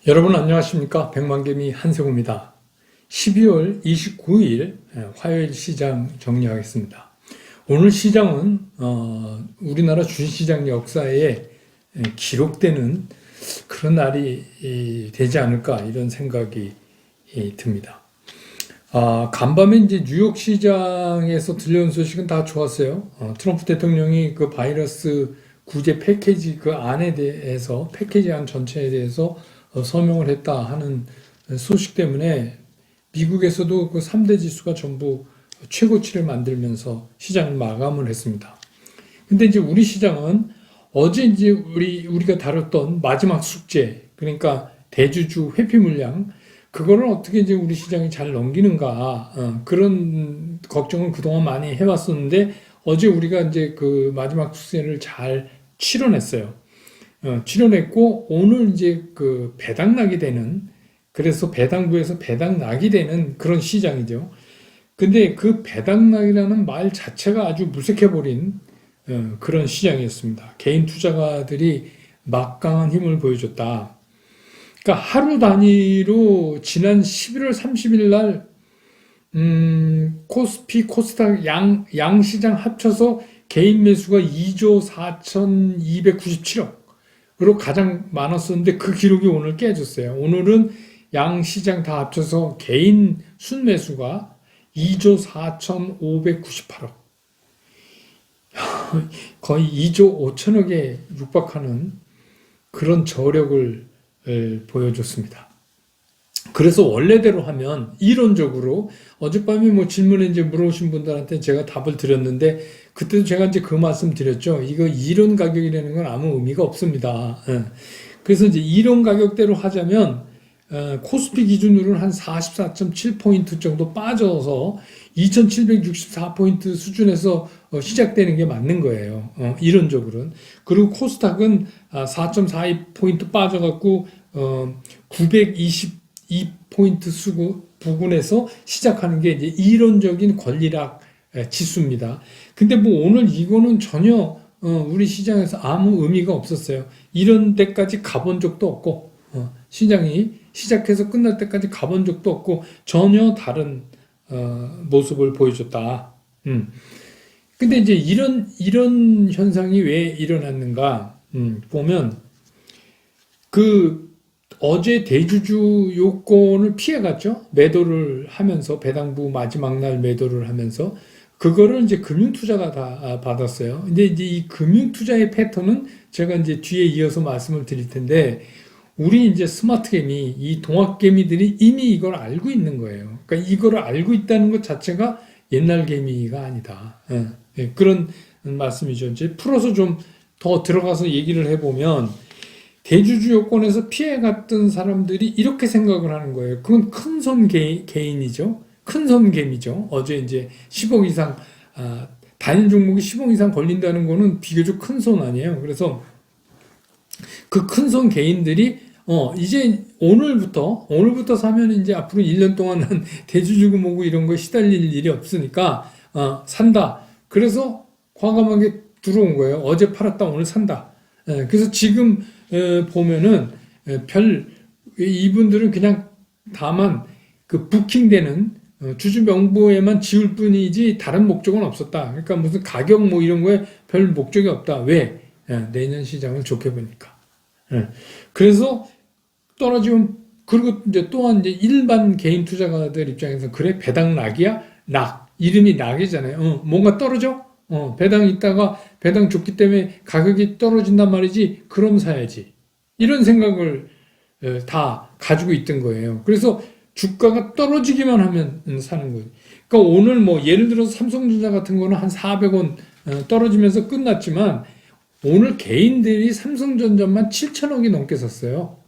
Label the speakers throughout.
Speaker 1: 여러분 안녕하십니까? 백만개미 한세구입니다. 12월 29일 화요일 시장 정리하겠습니다. 오늘 시장은 우리나라 주식시장 역사에 기록되는 그런 날이 되지 않을까 이런 생각이 듭니다. 간밤에 이제 뉴욕 시장에서 들려온 소식은 다 좋았어요. 트럼프 대통령이 그 바이러스 구제 패키지 그 안에 대해서 패키지 안 전체에 대해서 서명을 했다 하는 소식 때문에 미국에서도 그 3대 지수가 전부 최고치를 만들면서 시장을 마감을 했습니다. 근데 이제 우리 시장은 어제 이제 우리가 다뤘던 마지막 숙제, 그러니까 대주주 회피 물량, 그거를 어떻게 이제 우리 시장이 잘 넘기는가, 그런 걱정을 그동안 많이 해왔었는데, 어제 우리가 이제 그 마지막 숙제를 잘 치러냈어요. 치러냈고, 오늘 이제 그 배당락이 되는, 그래서 배당부에서 배당락이 되는 그런 시장이죠. 근데 그 배당락이라는 말 자체가 아주 무색해버린 그런 시장이었습니다. 개인 투자가들이 막강한 힘을 보여줬다. 그러니까 하루 단위로 지난 11월 30일 날 코스피, 코스닥 양 시장 합쳐서 개인 매수가 2조 4,297억으로 가장 많았었는데 그 기록이 오늘 깨졌어요. 오늘은 양 시장 다 합쳐서 개인 순매수가 2조 4,598억. 거의 2조 5천억에 육박하는 그런 저력을 보여줬습니다. 그래서 원래대로 하면 이론적으로 어젯밤에 뭐 질문에 이제 물어보신 분들한테 제가 답을 드렸는데 그때도 제가 이제 그 말씀 드렸죠. 이거 이론 가격이라는 건 아무 의미가 없습니다. 그래서 이제 이론 가격대로 하자면 코스피 기준으로는 한 44.7포인트 정도 빠져서 2764포인트 수준에서 시작되는 게 맞는 거예요. 이론적으로는. 그리고 코스닥은 4.42포인트 빠져갖고 922포인트 부근에서 시작하는 게 이제 이론적인 권리락 지수입니다. 근데 뭐 오늘 이거는 전혀 우리 시장에서 아무 의미가 없었어요. 이런 데까지 가본 적도 없고 시장이 시작해서 끝날 때까지 가본 적도 없고 전혀 다른 모습을 보여줬다. 근데 이제 이런 현상이 왜 일어났는가 보면 그 어제 대주주 요건을 피해갔죠. 매도를 하면서 배당부 마지막 날 매도를 하면서 그거를 이제 금융투자가 다 받았어요. 근데 이제 이 금융투자의 패턴은 제가 이제 뒤에 이어서 말씀을 드릴 텐데 우리 이제 스마트개미, 이 동학개미들이 이미 이걸 알고 있는 거예요. 그러니까 이걸 알고 있다는 것 자체가 옛날 개미가 아니다. 그런 말씀이죠. 이제 풀어서 좀 더 들어가서 얘기를 해보면 대주주 요건에서 피해갔던 사람들이 이렇게 생각을 하는 거예요. 그건 큰손 개인이죠. 큰손 개미죠. 어제 이제 10억 이상, 단일 종목이 10억 이상 걸린다는 거는 비교적 큰 손 아니에요. 그래서 그 큰손 개인들이 이제 오늘부터 사면 이제 앞으로 1년 동안은 대주주고 뭐고 이런 거에 시달릴 일이 없으니까 산다. 그래서 과감하게 들어온 거예요. 어제 팔았다 오늘 산다. 그래서 지금 보면은 이분들은 그냥 다만 그 부킹되는 주주 명부에만 지울 뿐이지 다른 목적은 없었다. 그러니까 무슨 가격 뭐 이런 거에 별 목적이 없다. 왜? 내년 시장을 좋게 보니까. 그래서 떨어지면 그리고 이제 또한 이제 일반 개인 투자가들 입장에서 그래 배당 낙이야? 낙 이름이 낙이잖아요. 뭔가 떨어져? 배당 있다가 배당 줬기 때문에 가격이 떨어진단 말이지. 그럼 사야지. 이런 생각을 다 가지고 있던 거예요. 그래서 주가가 떨어지기만 하면 사는 거예요. 그러니까 오늘 뭐 예를 들어서 삼성전자 같은 거는 한 400원 떨어지면서 끝났지만 오늘 개인들이 삼성전자만 7천억이 넘게 샀어요.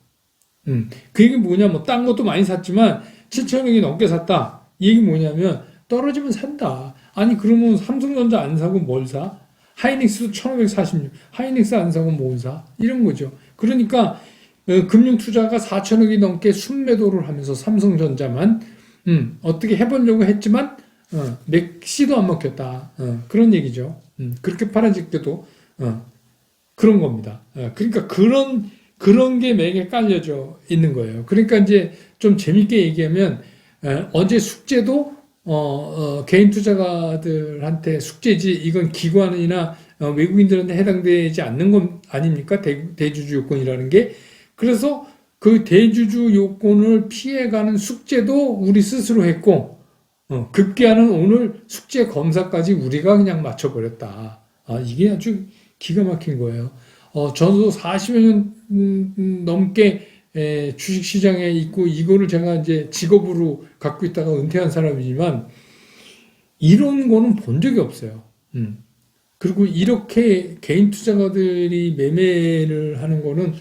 Speaker 1: 그 얘기 뭐냐, 뭐, 딴 것도 많이 샀지만 7천억이 넘게 샀다. 이 얘기 뭐냐면 떨어지면 산다. 아니, 그러면 삼성전자 안 사고 뭘 사? 하이닉스도 1546. 하이닉스 안 사고 뭘 사? 이런 거죠. 그러니까, 금융투자가 4천억이 넘게 순매도를 하면서 삼성전자만, 어떻게 해보려고 했지만, 맥시도 안 먹혔다. 그런 얘기죠. 그렇게 팔아질 때도, 그런 겁니다. 그러니까 그런 게 맥에 깔려져 있는 거예요. 그러니까 이제 좀 재밌게 얘기하면 어제 숙제도 개인 투자가들한테 숙제지 이건 기관이나 외국인들한테 해당되지 않는 건 아닙니까? 대주주 요건이라는 게. 그래서 그 대주주 요건을 피해가는 숙제도 우리 스스로 했고 급기야는 오늘 숙제 검사까지 우리가 그냥 맞춰버렸다. 이게 아주 기가 막힌 거예요. 저도 40여 년 넘게 주식시장에 있고 이거를 제가 이제 직업으로 갖고 있다가 은퇴한 사람이지만 이런 거는 본 적이 없어요. 그리고 이렇게 개인 투자가들이 매매를 하는 거는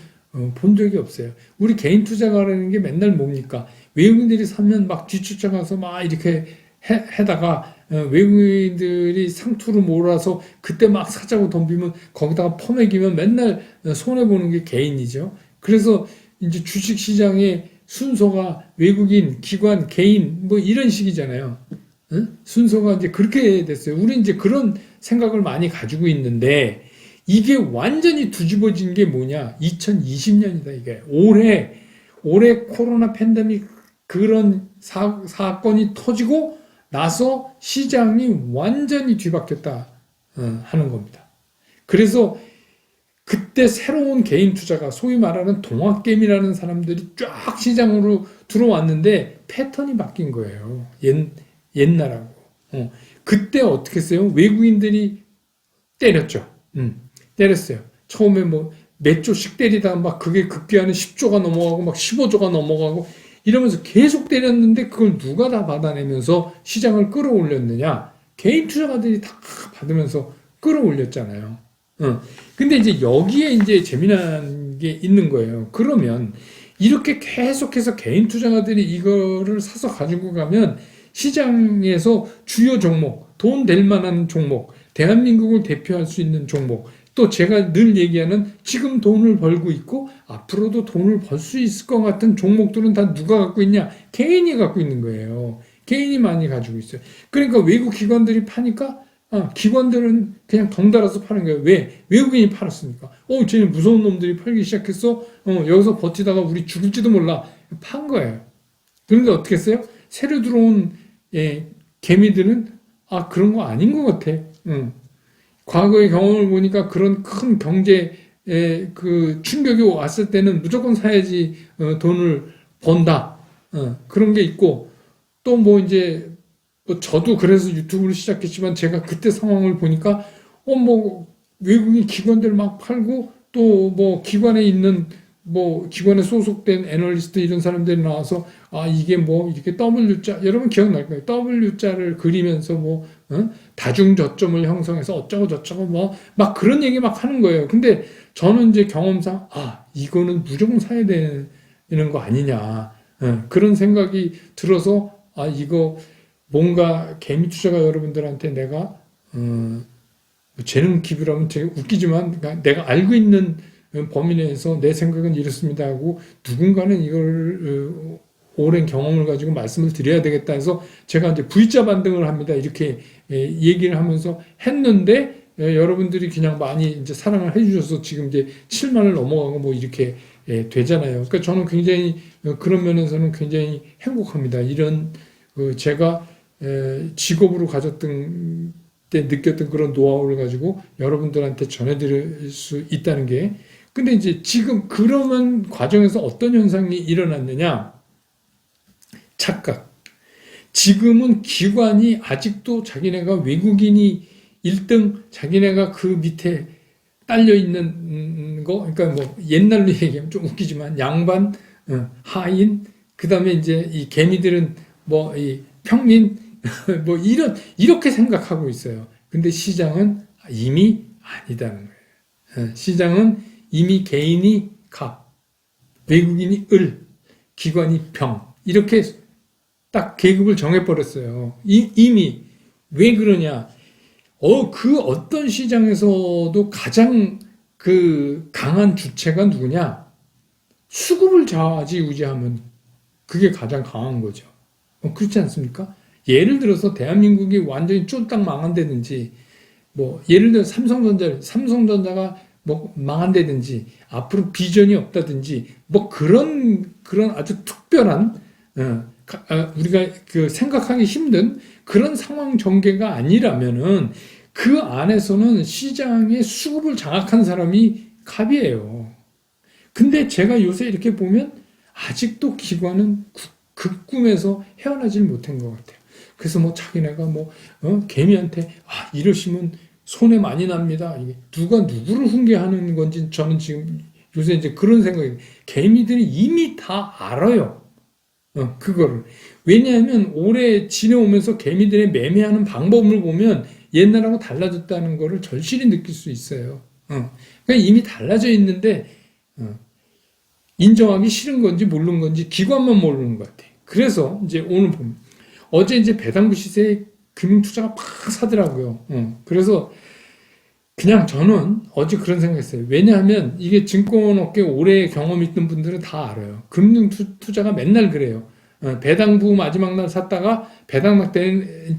Speaker 1: 본 적이 없어요. 우리 개인 투자가라는 게 맨날 뭡니까? 외국인들이 사면 막 뒤쫓아가서 막 이렇게 해다가 외국인들이 상투로 몰아서 그때 막 사자고 덤비면 거기다가 퍼매기면 맨날 손해보는 게 개인이죠. 그래서 이제 주식시장의 순서가 외국인, 기관, 개인 뭐 이런 식이잖아요. 응? 순서가 이제 그렇게 됐어요. 우리 이제 그런 생각을 많이 가지고 있는데 이게 완전히 뒤집어진 게 뭐냐? 2020년이다 이게. 올해 코로나 팬데믹 그런 사건이 터지고 나서 시장이 완전히 뒤바뀌었다 하는 겁니다. 그래서 그때 새로운 개인 투자가 소위 말하는 동학개미라는 사람들이 쫙 시장으로 들어왔는데 패턴이 바뀐 거예요. 옛날하고. 그때 어떻게 했어요? 외국인들이 때렸죠. 때렸어요. 처음에 뭐 몇 조씩 때리다가 막 그게 급기야는 10조가 넘어가고 막 15조가 넘어가고 이러면서 계속 때렸는데 그걸 누가 다 받아내면서 시장을 끌어올렸느냐? 개인 투자가들이 다 받으면서 끌어올렸잖아요. 근데 이제 여기에 이제 재미난 게 있는 거예요. 그러면 이렇게 계속해서 개인 투자가들이 이거를 사서 가지고 가면 시장에서 주요 종목, 돈 될 만한 종목, 대한민국을 대표할 수 있는 종목, 또 제가 늘 얘기하는 지금 돈을 벌고 있고 앞으로도 돈을 벌 수 있을 것 같은 종목들은 다 누가 갖고 있냐? 개인이 갖고 있는 거예요. 개인이 많이 가지고 있어요. 그러니까 외국 기관들이 파니까 기관들은 그냥 덩달아서 파는 거예요. 왜? 외국인이 팔았으니까. 쟤는 무서운 놈들이 팔기 시작했어. 여기서 버티다가 우리 죽을지도 몰라. 판 거예요. 그런데 어떻게 했어요? 새로 들어온 개미들은 그런 거 아닌 것 같아. 과거의 경험을 보니까 그런 큰 경제 그 충격이 왔을 때는 무조건 사야지 돈을 번다. 그런 게 있고 또 뭐 이제 뭐 저도 그래서 유튜브를 시작했지만 제가 그때 상황을 보니까 뭐 외국인 기관들 막 팔고 또 뭐 기관에 있는 뭐 기관에 소속된 애널리스트 이런 사람들이 나와서 이게 뭐 이렇게 W자 여러분 기억날 거예요. W자를 그리면서 뭐 다중 저점을 형성해서 어쩌고 저쩌고 뭐 막 그런 얘기 막 하는 거예요. 근데 저는 이제 경험상 이거는 무조건 사야 되는 거 아니냐 그런 생각이 들어서 이거 뭔가 개미 투자가 여러분들한테 내가 재능 기부라면 되게 웃기지만 내가 알고 있는 범위 내에서 내 생각은 이렇습니다 하고 누군가는 이걸 오랜 경험을 가지고 말씀을 드려야 되겠다 해서 제가 이제 V자 반등을 합니다. 이렇게 얘기를 하면서 했는데 여러분들이 그냥 많이 이제 사랑을 해주셔서 지금 이제 7만을 넘어가고 뭐 이렇게 되잖아요. 그러니까 저는 굉장히 그런 면에서는 굉장히 행복합니다. 이런 제가 직업으로 가졌던 때 느꼈던 그런 노하우를 가지고 여러분들한테 전해드릴 수 있다는 게 근데 이제 지금 그러면 과정에서 어떤 현상이 일어났느냐? 착각. 지금은 기관이 아직도 자기네가 외국인이 1등, 자기네가 그 밑에 딸려 있는 거, 그러니까 뭐 옛날로 얘기하면 좀 웃기지만 양반, 하인, 그 다음에 이제 이 개미들은 뭐 이 평민, 뭐 이렇게 생각하고 있어요. 근데 시장은 이미 아니다는 거예요. 시장은 이미 개인이 갑, 외국인이 을, 기관이 병 이렇게 딱 계급을 정해버렸어요. 이미 왜 그러냐? 그 어떤 시장에서도 가장 그 강한 주체가 누구냐? 수급을 좌지우지하면 그게 가장 강한 거죠. 그렇지 않습니까? 예를 들어서 대한민국이 완전히 쫄딱 망한다든지 뭐 예를 들어 삼성전자가 뭐 망한다든지 앞으로 비전이 없다든지 뭐 그런 아주 특별한 우리가 그 생각하기 힘든 그런 상황 전개가 아니라면은 그 안에서는 시장의 수급을 장악한 사람이 갑이에요. 근데 제가 요새 이렇게 보면 아직도 기관은 그 꿈에서 헤어나질 못한 것 같아요. 그래서 뭐 자기네가 뭐 개미한테 이러시면 손해 많이 납니다. 이게 누가 누구를 훈계하는 건지 저는 지금 요새 이제 그런 생각이 개미들이 이미 다 알아요. 그거를. 왜냐하면 오래 지내오면서 개미들의 매매하는 방법을 보면 옛날하고 달라졌다는 거를 절실히 느낄 수 있어요. 그러니까 이미 달라져 있는데 인정하기 싫은 건지 모르는 건지 기관만 모르는 것 같아요. 그래서 이제 오늘 보면 어제 이제 배당부 시세에 금융투자가 팍 사더라고요. 그래서 그냥 저는 어제 그런 생각했어요. 왜냐하면 이게 증권업계 오래 경험 있는 분들은 다 알아요. 금융투자가 맨날 그래요. 배당부 마지막 날 샀다가 배당락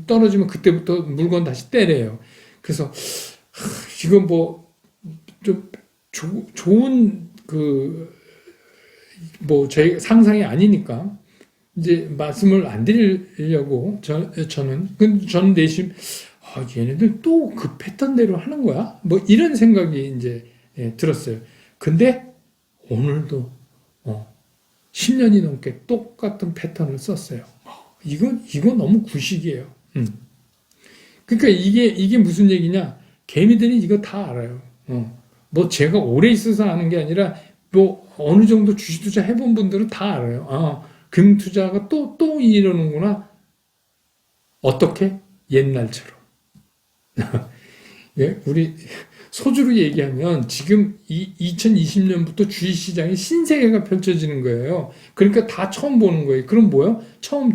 Speaker 1: 떨어지면 그때부터 물건 다시 떼래요. 그래서 이건 뭐 좀 좋은 뭐 제 상상이 아니니까 이제 말씀을 안 드리려고 저는 내심 얘네들 또 그 패턴대로 하는 거야? 뭐 이런 생각이 이제 들었어요. 근데 오늘도 10년이 넘게 똑같은 패턴을 썼어요. 이거 너무 구식이에요. 그러니까 이게 무슨 얘기냐? 개미들이 이거 다 알아요. 뭐 제가 오래 있어서 아는 게 아니라 뭐 어느 정도 주식 투자 해본 분들은 다 알아요. 금 투자가 또 이러는구나. 어떻게? 옛날처럼. 예, 우리 소주로 얘기하면 지금 2020년부터 주식시장에 신세계가 펼쳐지는 거예요. 그러니까 다 처음 보는 거예요. 그럼 뭐요? 처음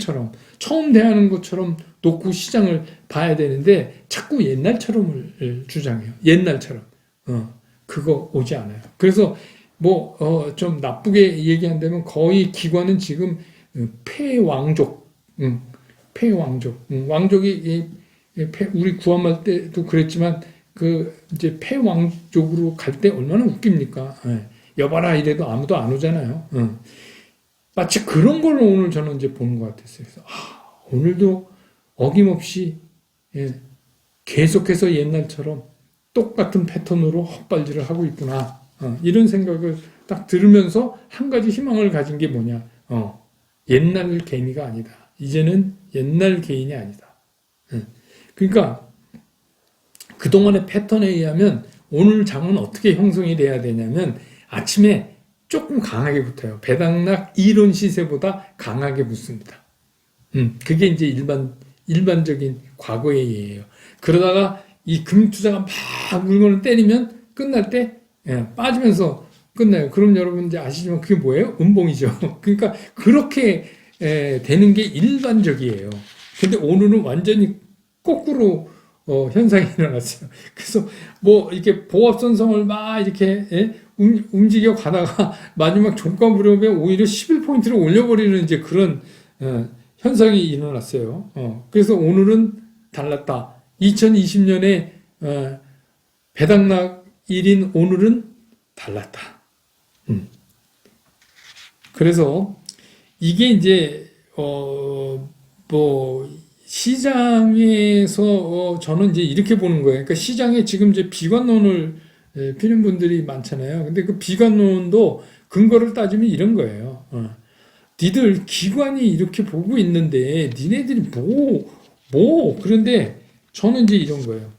Speaker 1: 대하는 것처럼 놓고 시장을 봐야 되는데 자꾸 옛날처럼을 주장해요. 옛날처럼. 그거 오지 않아요. 그래서 좀 나쁘게 얘기한다면 거의 기관은 지금 폐왕족, 왕족이 우리 구한말 때도 그랬지만 이제 폐왕족으로 갈 때 얼마나 웃깁니까? 여봐라 이래도 아무도 안 오잖아요. 마치 그런 걸로 오늘 저는 이제 보는 것 같았어요. 그래서 오늘도 어김없이 계속해서 옛날처럼 똑같은 패턴으로 헛발질을 하고 있구나. 이런 생각을 딱 들으면서 한 가지 희망을 가진 게 뭐냐. 옛날 개미가 아니다. 이제는 옛날 개인이 아니다. 그러니까 그동안의 패턴에 의하면 오늘 장은 어떻게 형성이 돼야 되냐면 아침에 조금 강하게 붙어요. 배당락 이론 시세보다 강하게 붙습니다. 그게 이제 일반적인 과거의 예예요. 그러다가 이 금투자가 막 물건을 때리면 끝날 때 빠지면서 끝나요. 그럼 여러분 이제 아시지만 그게 뭐예요? 음봉이죠. 그러니까 그렇게 되는 게 일반적이에요. 근데 오늘은 완전히 거꾸로 현상이 일어났어요. 그래서 뭐 이렇게 보합선성을 막 이렇게 움직여 가다가 마지막 종가 무렵에 오히려 11포인트를 올려버리는 이제 그런 현상이 일어났어요. 그래서 오늘은 달랐다. 2020년에 배당락 1인 오늘은 달랐다. 그래서 이게 이제 뭐 시장에서 저는 이제 이렇게 보는 거예요. 그러니까 시장에 지금 이제 비관론을 피는 분들이 많잖아요. 근데 그 비관론도 근거를 따지면 이런 거예요. 니들 기관이 이렇게 보고 있는데 니네들이 그런데 저는 이제 이런 거예요.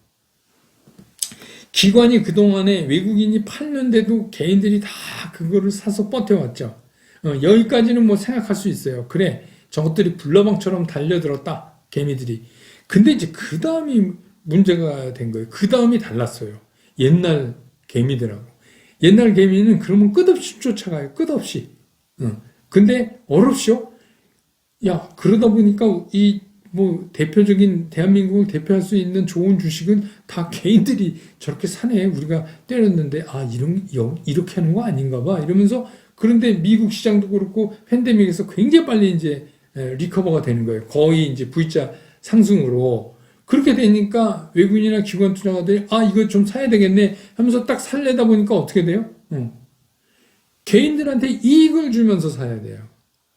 Speaker 1: 기관이 그동안에 외국인이 팔는데도 개인들이 다 그거를 사서 버텨왔죠. 여기까지는 뭐 생각할 수 있어요. 그래, 저것들이 불나방처럼 달려들었다. 개미들이. 근데 이제 그 다음이 문제가 된 거예요. 그 다음이 달랐어요. 옛날 개미들하고. 옛날 개미는 그러면 끝없이 쫓아가요. 끝없이. 근데 어렵쇼? 야, 그러다 보니까 뭐 대표적인 대한민국을 대표할 수 있는 좋은 주식은 다 개인들이 저렇게 사네. 우리가 때렸는데 이렇게 하는 거 아닌가 봐. 이러면서 그런데 미국 시장도 그렇고 팬데믹에서 굉장히 빨리 이제 리커버가 되는 거예요. 거의 이제 V자 상승으로. 그렇게 되니까 외국인이나 기관 투자가들이 이거 좀 사야 되겠네 하면서 딱 살려다 보니까 어떻게 돼요? 개인들한테 이익을 주면서 사야 돼요.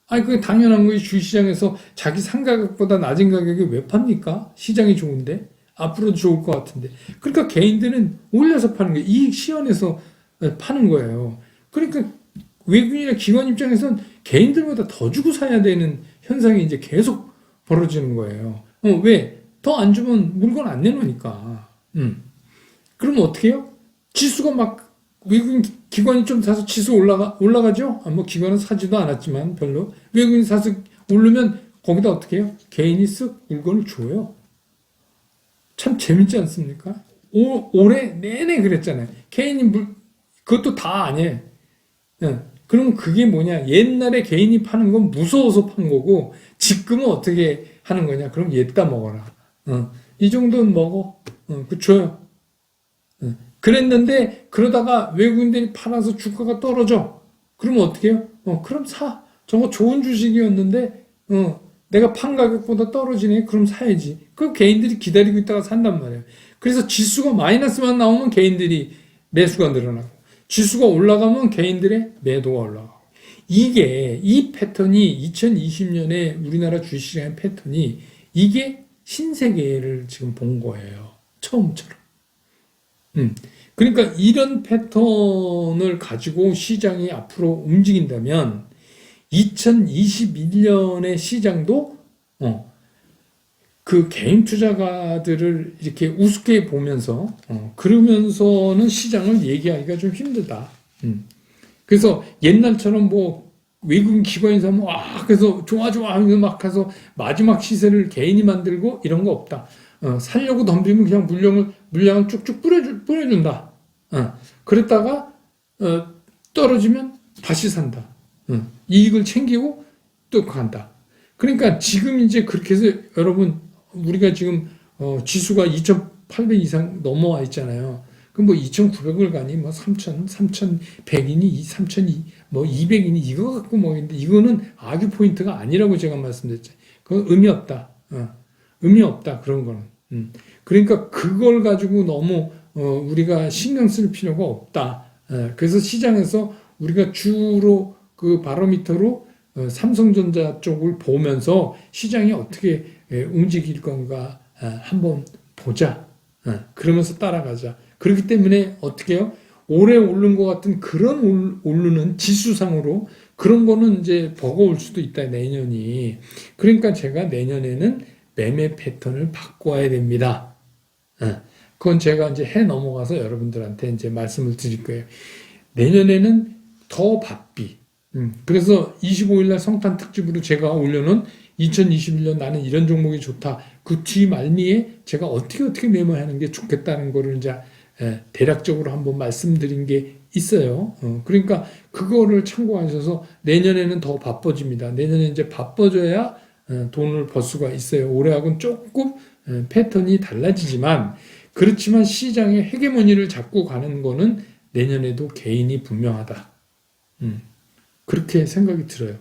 Speaker 1: 그게 당연한 거예요. 주식시장에서 자기 상가격보다 낮은 가격에 왜 팝니까? 시장이 좋은데 앞으로도 좋을 것 같은데. 그러니까 개인들은 올려서 파는 거예요. 이익 시현해서 파는 거예요. 그러니까 외국인이나 기관 입장에서는 개인들보다 더 주고 사야 되는 현상이 이제 계속 벌어지는 거예요. 왜? 더 안 주면 물건 안 내놓으니까. 그러면 어떻게 해요? 지수가 막 외국인 기관이 좀 사서 지수 올라가죠? 뭐 기관은 사지도 않았지만 별로. 외국인이 사서 오르면 거기다 어떻게 해요? 개인이 쓱 물건을 줘요. 참 재밌지 않습니까? 올해 내내 그랬잖아요. 개인이 그것도 다 아니에요. 그럼 그게 뭐냐? 옛날에 개인이 파는 건 무서워서 판 거고, 지금은 어떻게 하는 거냐? 그럼 얘다 먹어라. 이 정도는 먹어. 그 줘요. 그랬는데, 그러다가 외국인들이 팔아서 주가가 떨어져. 그러면 어떻게 해요? 그럼 사. 저거 좋은 주식이었는데, 내가 판 가격보다 떨어지네. 그럼 사야지. 그 개인들이 기다리고 있다가 산단 말이에요. 그래서 지수가 마이너스만 나오면 개인들이 매수가 늘어나고, 지수가 올라가면 개인들의 매도가 올라가고. 이 패턴이 2020년에 우리나라 주식시장의 패턴이 이게 신세계를 지금 본 거예요. 처음처럼. 그러니까 이런 패턴을 가지고 시장이 앞으로 움직인다면 2021년의 시장도 그 개인 투자가들을 이렇게 우습게 보면서 그러면서는 시장을 얘기하기가 좀 힘들다. 그래서 옛날처럼 뭐 외국인 기관이 사면 그래서 좋아 하면서 막 가서 마지막 시세를 개인이 만들고 이런 거 없다. 살려고 덤비면 그냥 물량을 쭉쭉 뿌려준다. 그랬다가 떨어지면 다시 산다. 이익을 챙기고 또 간다. 그러니까 지금 이제 그렇게 해서 여러분 우리가 지금 지수가 2,800 이상 넘어와 있잖아요. 그럼 뭐 2,900을 가니 뭐 3,100이니 3,200, 뭐 200이니 이거 갖고 먹는데 이거는 악유 포인트가 아니라고 제가 말씀드렸죠. 그건 의미 없다. 의미 없다. 그런 거는. 그러니까 그걸 가지고 너무 우리가 신경 쓸 필요가 없다. 그래서 시장에서 우리가 주로 그 바로미터로 삼성전자 쪽을 보면서 시장이 어떻게 움직일 건가 한번 보자. 그러면서 따라가자. 그렇기 때문에 어떻게 해요? 오래 오른 것 같은 그런 오르는 지수상으로 그런 거는 이제 버거울 수도 있다, 내년이. 그러니까 제가 내년에는 매매 패턴을 바꿔야 됩니다. 그건 제가 이제 해 넘어가서 여러분들한테 이제 말씀을 드릴 거예요. 내년에는 더 바삐. 그래서 25일날 성탄 특집으로 제가 올려놓은 2021년 나는 이런 종목이 좋다. 그 뒤 말미에 제가 어떻게 매매하는 게 좋겠다는 거를 이제 대략적으로 한번 말씀드린 게 있어요. 그러니까 그거를 참고하셔서 내년에는 더 바빠집니다. 내년에 이제 바빠져야 돈을 벌 수가 있어요. 올해하고는 조금 패턴이 달라지지만 그렇지만 시장의 헤게모니를 잡고 가는 거는 내년에도 개인이 분명하다. 그렇게 생각이 들어요.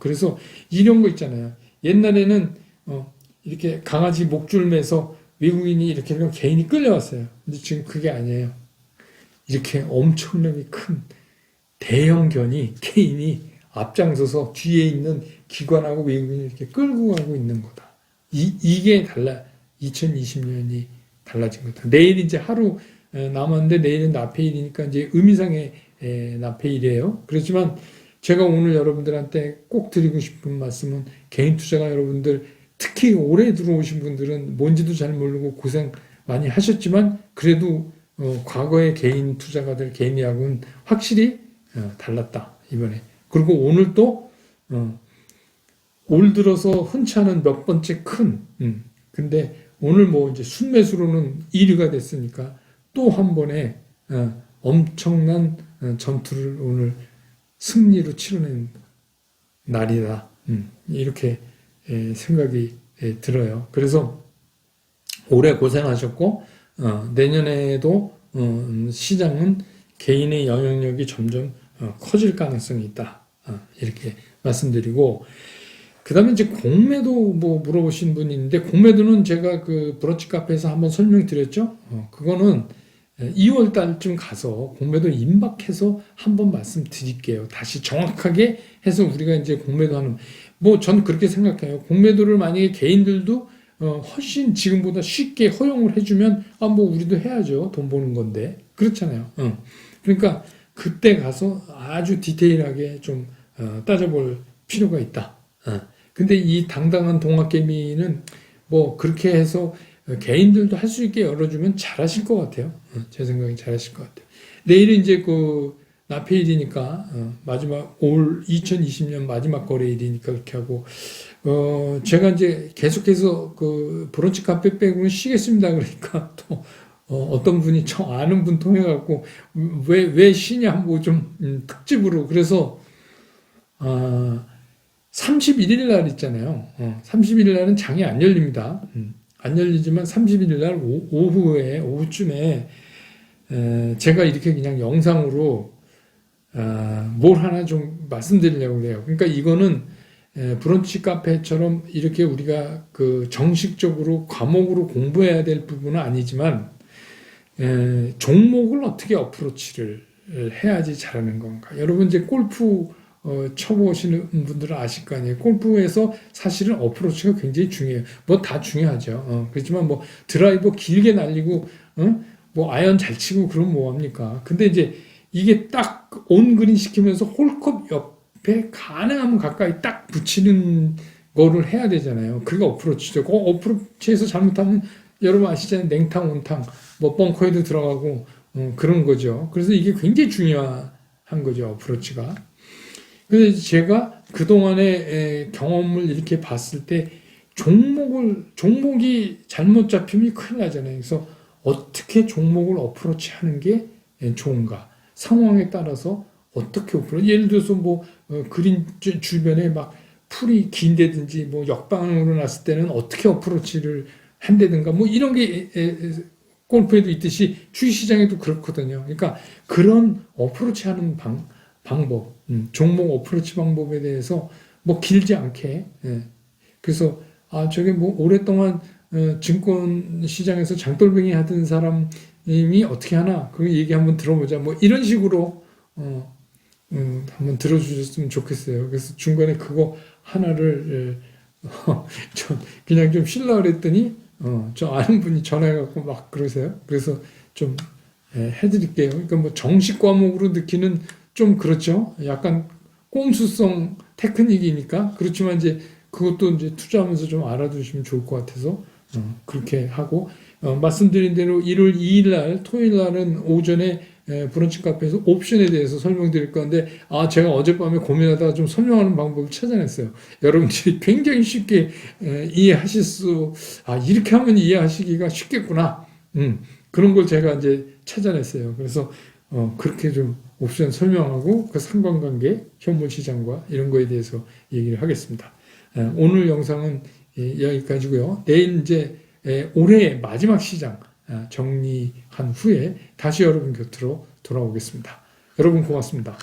Speaker 1: 그래서 이런 거 있잖아요. 옛날에는 이렇게 강아지 목줄 매서 외국인이 이렇게 하면 개인이 끌려왔어요. 근데 지금 그게 아니에요. 이렇게 엄청나게 큰 대형견이 개인이 앞장서서 뒤에 있는 기관하고 외국인이 이렇게 끌고 가고 있는 거다. 이게 2020년이 달라진 거다. 내일 이제 하루 남았는데 내일은 나페일이니까 이제 의미상의 나페일이에요. 그렇지만 제가 오늘 여러분들한테 꼭 드리고 싶은 말씀은 개인 투자가 여러분들 특히 올해 들어오신 분들은 뭔지도 잘 모르고 고생 많이 하셨지만 그래도 과거의 개인 투자가들 개인이하고는 확실히 달랐다 이번에. 그리고 오늘 또 올 들어서 흔치 않은 몇 번째 큰 근데 오늘 뭐 이제 순매수로는 1위가 됐으니까 또 한 번에 엄청난 전투를 오늘 승리로 치러낸 날이다. 이렇게 생각이 들어요. 그래서 올해 고생하셨고 내년에도 시장은 개인의 영향력이 점점 커질 가능성이 있다. 이렇게 말씀드리고 그다음에 이제 공매도 뭐 물어보신 분이 있는데 공매도는 제가 그 브런치 카페에서 한번 설명드렸죠. 그거는 2월 달쯤 가서 공매도 임박해서 한번 말씀드릴게요. 다시 정확하게 해서 우리가 이제 공매도 하는 뭐 전 그렇게 생각해요. 공매도를 만약에 개인들도 훨씬 지금보다 쉽게 허용을 해주면 아 뭐 우리도 해야죠. 돈 버는 건데 그렇잖아요. 그러니까 그때 가서 아주 디테일하게 좀 따져볼 필요가 있다. 근데 이 당당한 동학개미는 뭐 그렇게 해서 개인들도 할 수 있게 열어주면 잘하실 것 같아요. 제 생각에 잘하실 것 같아요. 내일은 이제 그 나페일이니까 마지막 올 2020년 마지막 거래일이니까 그렇게 하고 제가 이제 계속해서 그 브런치 카페 빼고는 쉬겠습니다. 그러니까 또 어떤 분이 저 아는 분 통해 갖고 왜 쉬냐 뭐 좀 특집으로 그래서 31일 날 있잖아요. 31일 날은 장이 안 열립니다. 안 열리지만 31일 날 오후쯤에 제가 이렇게 그냥 영상으로 뭘 하나 좀 말씀드리려고 해요. 그러니까 이거는 브런치 카페처럼 이렇게 우리가 그 정식적으로 과목으로 공부해야 될 부분은 아니지만 종목을 어떻게 어프로치를 해야지 잘하는 건가. 여러분 이제 골프 쳐보시는 분들은 아실 거 아니에요. 골프에서 사실은 어프로치가 굉장히 중요해요. 뭐 다 중요하죠. 그렇지만 뭐 드라이버 길게 날리고, 뭐 아이언 잘 치고 그럼 뭐합니까? 근데 이제 이게 딱 온그린 시키면서 홀컵 옆에 가능하면 가까이 딱 붙이는 거를 해야 되잖아요. 그게 어프로치죠. 그 어프로치에서 잘못하면 여러분 아시잖아요. 냉탕, 온탕, 뭐 벙커에도 들어가고 그런 거죠. 그래서 이게 굉장히 중요한 거죠. 어프로치가. 그래서 제가 그동안의 경험을 이렇게 봤을 때 종목이 잘못 잡히면 큰일 나잖아요. 그래서 어떻게 종목을 어프로치 하는 게 좋은가. 상황에 따라서 어떻게 어프로치. 예를 들어서 뭐 그린 주변에 막 풀이 긴데든지 뭐 역방으로 났을 때는 어떻게 어프로치를 한다든가 뭐 이런 게 골프에도 있듯이 주식시장에도 그렇거든요. 그러니까 그런 어프로치 하는 방법, 종목 어프로치 방법에 대해서 뭐 길지 않게, 그래서 저게 뭐 오랫동안 증권 시장에서 장돌뱅이 하던 사람이 어떻게 하나 그 얘기 한번 들어보자. 뭐 이런 식으로 한번 들어주셨으면 좋겠어요. 그래서 중간에 그거 하나를 전 그냥 좀 쉬려고 그랬더니 저 아는 분이 전화해갖고 막 그러세요. 그래서 좀 해드릴게요. 그러니까 뭐 정식 과목으로 넣기는 좀 그렇죠. 약간 꼼수성 테크닉이니까 그렇지만 이제 그것도 이제 투자하면서 좀 알아두시면 좋을 것 같아서 그렇게 하고 말씀드린 대로 1월 2일 날 토요일 날은 오전에 브런치 카페에서 옵션에 대해서 설명드릴 건데 제가 어젯밤에 고민하다가 좀 설명하는 방법을 찾아냈어요. 여러분들이 굉장히 쉽게 이해하실 이렇게 하면 이해하시기가 쉽겠구나. 그런 걸 제가 이제 찾아냈어요. 그래서 그렇게 좀 옵션 설명하고 그 상관관계, 현물 시장과 이런 거에 대해서 얘기를 하겠습니다. 오늘 영상은 여기까지고요. 내일 이제 올해의 마지막 시장 정리한 후에 다시 여러분 곁으로 돌아오겠습니다. 여러분 고맙습니다.